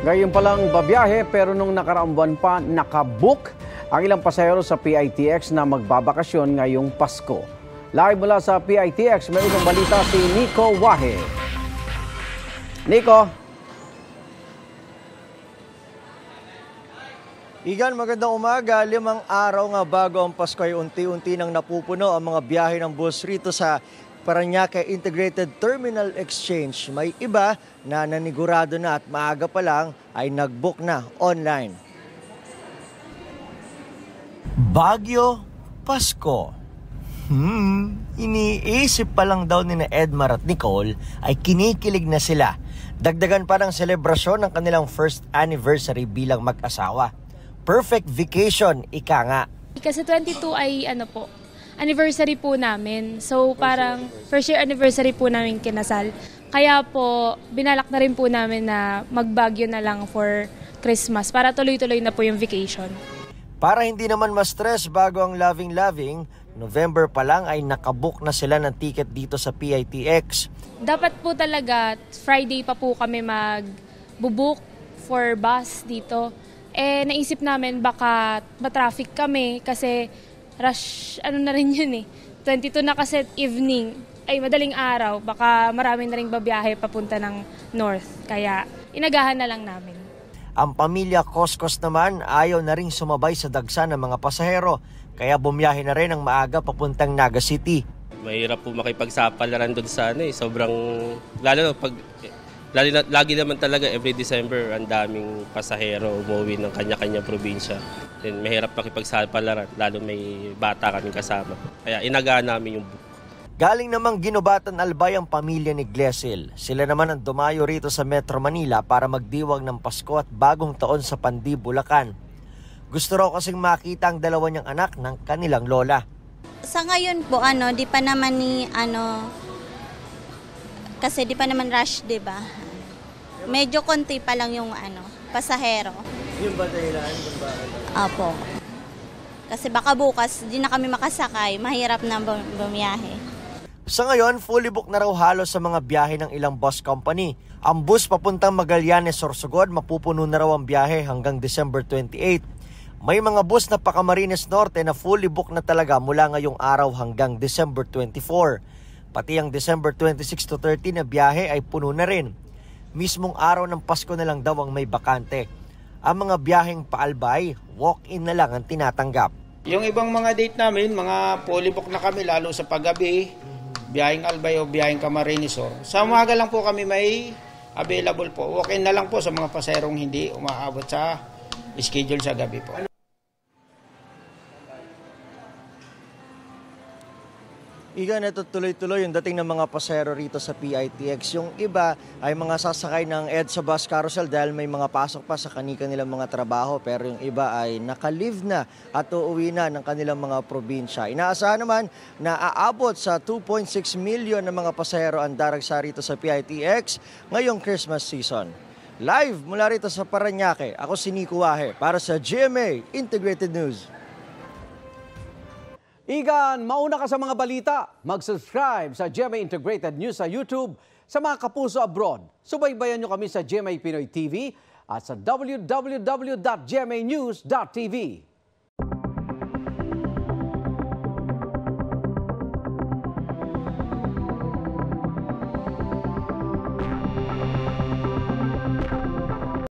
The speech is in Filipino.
Ngayon palang babiyahe pero nung nakaraang buwan pa nakabook ang ilang pasahero sa PITX na magbabakasyon ngayong Pasko. Live mula sa PITX, may unang balita si Nico Wahe. Nico. Igan, magandang umaga. 5 araw nga bago ang Pasko ay unti-unti nang napupuno ang mga biyahe ng bus rito sa Parañaque Integrated Terminal Exchange. May iba na nanigurado na at maaga pa lang ay nag-book na online. Baguio, Pasko. Iniisip pa lang daw ni Edmar at Nicole ay kinikilig na sila. Dagdagan pa ng selebrasyon ng kanilang first anniversary bilang mag-asawa. Perfect vacation, ika nga. Kasi 22 ay anniversary po namin. So parang first year anniversary po namin kinasal. Kaya po binalak na rin po namin na mag-Baguio na lang for Christmas para tuloy-tuloy na po yung vacation. Para hindi naman ma-stress bago ang loving-loving, November pa lang ay nakabook na sila ng ticket dito sa PITX. Dapat po talaga Friday pa po kami mag-book for bus dito. Naisip namin baka ma-traffic kami kasi rush, na rin yun 22 na kasi evening, ay madaling araw, baka marami na rin babiyahe papunta ng north. Kaya inagahan na lang namin. Ang pamilya Coscos naman ayaw na rin sumabay sa dagsa ng mga pasahero. Kaya bumiyahe na rin ang maaga papuntang Naga City. Mahirap po makipagsapalaran doon sa sobrang, lagi naman talaga every December ang daming pasahero umuwi ng kanya-kanya probinsya. Then mahirap makipagsapalaran, lalo may bata kaming kasama. Kaya inagaan namin yung book. Galing namang Ginubatan Albay ang pamilya ni Glesel. Sila naman ang dumayo rito sa Metro Manila para magdiwang ng Pasko at bagong taon sa Pandi, Bulacan. Gusto raw kasing makita ang dalawa niyang anak ng kanilang lola. Sa ngayon po, di pa naman kasi di pa naman rush, di ba? Medyo konti pa lang yung pasahero. Yung ba dahilan kung bakit? Apo. Kasi baka bukas di na kami makasakay, mahirap na bumiyahe. Sa ngayon, fully book na raw halos sa mga biyahe ng ilang bus company. Ang bus papuntang Magallanes, Sorsogon, mapupuno na raw ang biyahe hanggang December 28. May mga bus na pa Camarines Norte na fully book na talaga mula ngayong araw hanggang December 24. Pati ang December 26 to 30 na biyahe ay puno na rin. Mismong araw ng Pasko na lang daw ang may bakante. Ang mga biyaheng paalbay, walk-in na lang ang tinatanggap. Yung ibang mga date namin, mga fully book na kami lalo sa paggabi, biyaheng Albay o biyaheng Camarines. Sa umaga lang po kami may available po. Walk-in na lang po sa mga pasaherong hindi umaabot sa schedule sa gabi po. Igan, ito tuloy-tuloy yung dating ng mga pasahero rito sa PITX. Yung iba ay mga sasakay ng EDSA Bus Carousel dahil may mga pasok pa sa kanilang mga trabaho. Pero yung iba ay naka-leave na at uuwi na ng kanilang mga probinsya. Inaasahan naman na aabot sa 2.6 million na mga pasahero ang daragsa rito sa PITX ngayong Christmas season. Live mula rito sa Parañaque, ako si Nico Wahe para sa GMA Integrated News. Igan, mauna ka sa mga balita. Mag-subscribe sa GMA Integrated News sa YouTube. Sa mga kapuso abroad, subaybayan nyo kami sa GMA Pinoy TV at sa www.gmanews.tv.